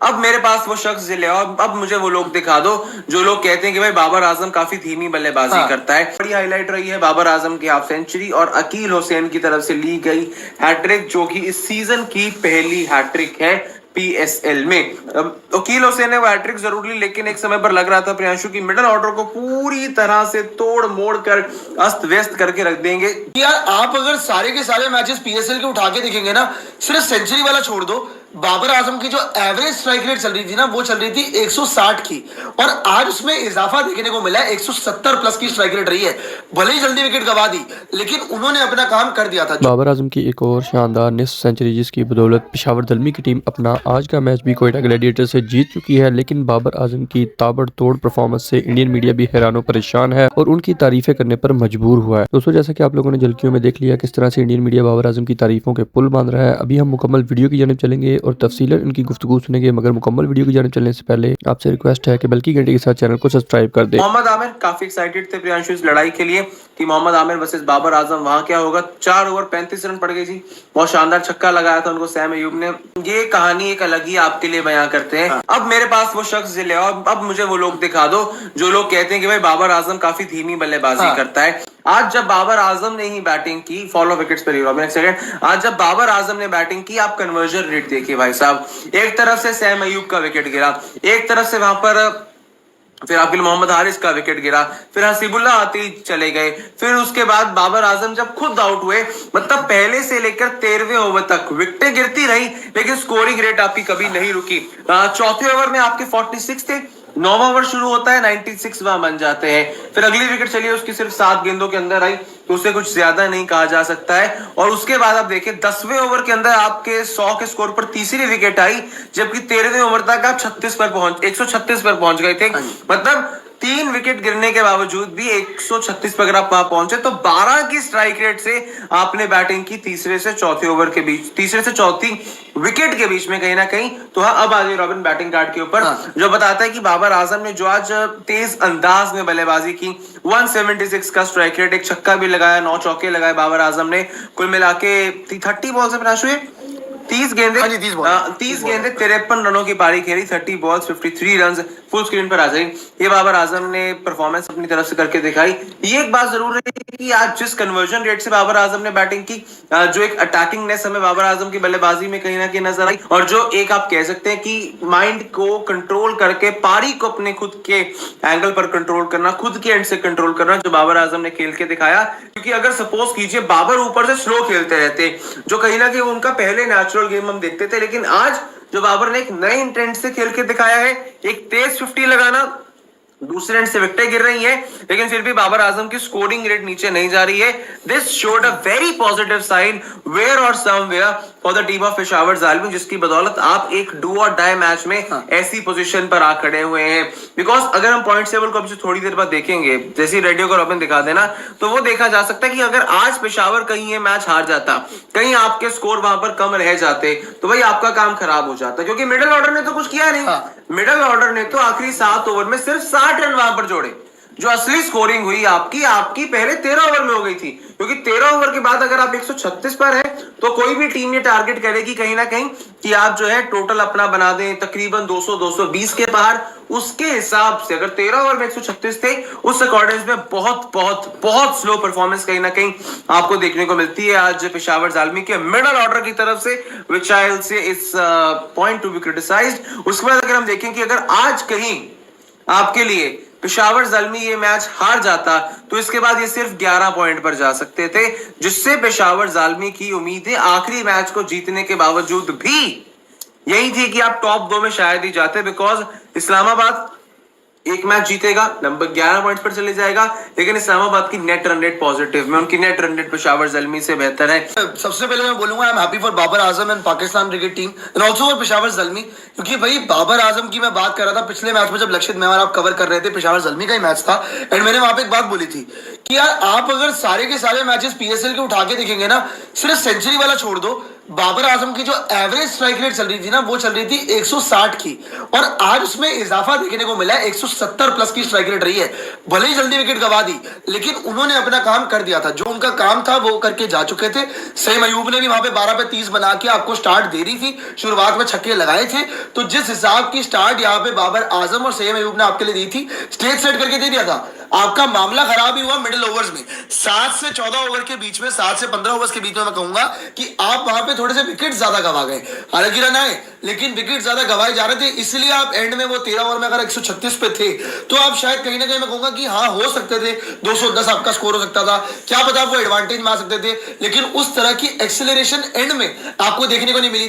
अब मेरे पास वो शख्स ले आओ, अब मुझे वो लोग दिखा दो जो लोग कहते हैं कि भाई बाबर आजम काफी धीमी बल्लेबाजी करता है। बड़ी हाईलाइट रही है बाबर आजम की हाफ सेंचुरी और अकील हुसैन की तरफ से ली गई हैट्रिक, जो कि इस सीजन की पहली हैट्रिक है पीएसएल में। अकील हुसैन ने वो हैट्रिक जरूर ली, लेकिन एक समय पर लग रहा था प्रियांशु की मिडिल ऑर्डर को पूरी तरह से तोड़ मोड़ कर अस्त व्यस्त करके रख देंगे। यार आप अगर सारे के सारे मैचेस पीएसएल के उठा के देखेंगे ना, सिर्फ सेंचुरी वाला छोड़ दो, बाबर आजम की जो एवरेज स्ट्राइक रेट चल रही थी ना, वो चल रही थी 160 की, और आज उसमें इजाफा देखने को मिला है, 170 प्लस की स्ट्राइक रेट रही है। भले ही जल्दी विकेट गवा दी, लेकिन उन्होंने अपना काम कर दिया था। बाबर आजम की एक और शानदार निस्फ सेंचुरी, जिसकी बदौलत पेशावर ज़ल्मी की टीम अपना आज का मैच भी कोयटा ग्लैडिएटर से जीत चुकी है। लेकिन बाबर आजम की ताबड़तोड़ परफॉर्मेंस से इंडियन मीडिया भी हैरान परेशान है और उनकी तारीफें करने पर मजबूर हुआ है। दोस्तों, जैसा कि आप लोगों ने झलकियों में देख लिया किस तरह से इंडियन मीडिया बाबर आजम की तारीफों के पुल बांध रहा है। अभी हम मुकम्मल वीडियो की जानिब चलेंगे और तफसीलन उनकी गुफ्तगू सुनेंगे, मगर मुकम्मल वीडियो की जानिब चलने से पहले आपसे रिक्वेस्ट है कि बल्कि घंटे के साथ चैनल को सब्सक्राइब कर दे। मोहम्मद आमिर काफी एक्साइटेड थे प्रियांशु इस लड़ाई के लिए कि मोहम्मद आमिर वर्सेस बाबर आजम वहां क्या होगा। 4 ओवर 35 रन पड़ गई थी, बहुत शानदार छक्का लगाया था उनको सैम अयूब ने। ये कहानी एक अलग ही आपके लिए बयां करते हैं। अब मेरे पास वो शख्स ले आओ, अब मुझे वो लोग दिखा दो जो लोग कहते हैं कि भाई बाबर आजम काफी धीमी बल्लेबाजी करता है। आज जब बाबर आजम ने ही बैटिंग की, फॉलो विकेट्स पर एक सेकंड, आज जब बाबर आजम ने बैटिंग की, आप कन्वर्जन रेट देखिए भाई साहब। एक तरफ से सैम अयूब का विकेट गिरा, एक तरफ से वहां पर फिर आपके मोहम्मद हारिस का विकेट गिरा, फिर हसीबुल्लाह आती चले गए, फिर उसके बाद बाबर आजम जब खुद आउट हुए, मतलब पहले से लेकर 13वें ओवर तक विकेटें गिरती रही, लेकिन स्कोरिंग रेट आपकी कभी नहीं रुकी। चौथे ओवर में आपके 46 थे, 9वां ओवर शुरू होता है 96 वहां बन जाते हैं। फिर अगली विकेट चली उसकी सिर्फ 7 गेंदों के अंदर आई, तो उसे कुछ ज्यादा नहीं कहा जा सकता है। और उसके बाद आप देखिए 10वें ओवर के अंदर आपके 100 के स्कोर पर तीसरी विकेट आई, जबकि 13वें ओवर तक आप 136 पर पहुंच गए थे। मतलब 3 विकेट गिरने के बावजूद भी 136 पर अगर आप वहां पहुंचे तो 12 की स्ट्राइक रेट से आपने बैटिंग की तीसरे से चौथे ओवर के बीच, तीसरे से चौथी विकेट के बीच में कहीं ना कहीं। तो हाँ, अब आगे रॉबिन बैटिंग कार्ड के ऊपर जो बताता है कि बाबर आजम ने जो आज तेज अंदाज में बल्लेबाजी की, 176 का स्ट्राइक रेट, एक छक्का भी लगाया, 9 चौके लगाए बाबर आजम ने। कुल मिला के 30 बॉल से प्रयास हुए, 30 गेंदे 53 रनों की पारी खेली, 30 बॉल्स 53 रन फुल स्क्रीन पर आ जाए। ये बाबर आजम ने परफॉर्मेंस अपनी तरफ से करके दिखाई। ये एक बात जरूर है कि आज जिस कन्वर्जन रेट से बाबर आजम ने बैटिंग की, जो एक अटैकिंगनेस हमें बाबर आजम की बल्लेबाजी में कहीं ना कहीं नजर आई, और जो एक आप कह सकते हैं कि माइंड को कंट्रोल करके पारी को अपने खुद के एंगल पर कंट्रोल करना, खुद के एंड से कंट्रोल करना, जो बाबर आजम ने खेल के दिखाया। क्योंकि अगर सपोज कीजिए बाबर ऊपर से स्लो खेलते रहते, जो कहीं ना कहीं उनका पहले नेचुरल गेम हम देखते थे, लेकिन आज जो बाबर ने एक नए इंटेंट से खेल के दिखाया है, एक तेज 50 लगाना, दूसरे एंड से विकेटें गिर रही हैं, लेकिन फिर भी बाबर आजम की स्कोरिंग रेट नीचे नहीं जा रही है। This showed a very positive sign where और somewhere for the team of Peshawar Zalmi, जिसकी बदौलत आप एक डू और डाई मैच में ऐसी पोजीशन पर आ खड़े हुए हैं। बिकॉज अगर हम पॉइंट टेबल को अभी थोड़ी देर बाद देखेंगे, जैसे रेडियो को रॉबिन दिखा देना, तो वो देखा जा सकता है कि अगर आज पेशावर कहीं ये मैच हार जाता, कहीं आपके स्कोर वहां पर कम रह जाते, तो भाई आपका काम खराब हो जाता, क्योंकि मिडिल ऑर्डर ने तो कुछ किया नहीं। मिडिल ऑर्डर ने तो आखिरी 7 ओवर में सिर्फ 60 रन वहां पर जोड़े। जो असली स्कोरिंग हुई आपकी पहले 13 ओवर में हो गई थी, क्योंकि 13 ओवर के बाद अगर आप 136 पर है, तो कोई भी टीम ये टारगेट करेगी कहीं ना कहीं कि आप जो है टोटल अपना बना दें तकरीबन 200-220 के पार। उसके हिसाब से अगर 13 ओवर में 136 थे, उस अकॉर्डिंग में बहुत बहुत बहुत स्लो परफॉर्मेंस कहीं ना कहीं आपको देखने को मिलती है आज पेशावर ज़ालिमी के मिडिल ऑर्डर की तरफ से, which I will say is point to be criticized. उसके बाद अगर हम देखें कि अगर आज कहीं आपके लिए पेशावर ज़ालिमी ये मैच हार जाता, तो इसके बाद ये सिर्फ 11 पॉइंट पर जा सकते थे, जिससे पेशावर ज़ालिमी की उम्मीदें आखिरी मैच को जीतने के बावजूद भी यही थी कि आप टॉप 2 में शायद ही जाते। बिकॉज इस्लामाबाद एक मैच जीतेगा, नंबर 11 पॉइंट्स पर चले जाएगा, लेकिन इस्लामाबाद की नेट रन रेट पॉजिटिव में, उनकी net run rate Peshawar Zalmi से बेहतर है। सबसे पहले मैं बोलूंगा I am happy for Babar Azam and Pakistan cricket team and also for Peshawar Zalmi, क्योंकि भाई बाबर आजम की मैं बात कर रहा था पिछले मैच में, जब लक्षित मेवाड़ आप कवर कर रहे थे, पेशावर ज़ालिमी का ही मैच था, एंड मैंने वहां पे एक बात बोली थी कि यार आप अगर सारे के सारे मैचेस पीएसएल के उठा के देखेंगे ना, सिर्फ सेंचुरी वाला छोड़ दो, बाबर आजम की जो एवरेज स्ट्राइक रेट चल रही थी ना, वो चल रही थी 160 की, और आज उसमें इजाफा देखने को मिला है, 170 प्लस की स्ट्राइक रेट रही है। भले ही जल्दी विकेट गवा दी, लेकिन उन्होंने अपना काम कर दिया था, जो उनका काम था वो करके जा चुके थे। सईम अयूब ने भी वहां पे 12 पे 30 बना के आपको स्टार्ट दे रही थी, शुरुआत में छक्के लगाए थे। तो जिस हिसाब की स्टार्ट यहाँ पे बाबर आजम और सईम अयूब ने आपके लिए दी थी, स्टेज सेट करके दे दिया था। आपका मामला खराब ही हुआ मिडिल ओवर्स में, 7 से 14 ओवर के बीच में, 7 से 15 ओवर्स के बीच में मैं कहूंगा कि आप वहां पे थोड़े से विकेट ज्यादा गवा गए। हालांकि रन आए, लेकिन विकेट ज्यादा गवाए जा रहे थे, इसलिए आप एंड में वो 13 ओवर में अगर 136 पे थे, तो आप शायद कहीं ना कहीं मैं कहूंगा कि हाँ हो सकते थे, 210 आपका स्कोर हो सकता था, क्या पता आपको एडवांटेज में आ सकते थे। लेकिन उस तरह की एक्सेलरेशन एंड में आपको देखने को नहीं मिली।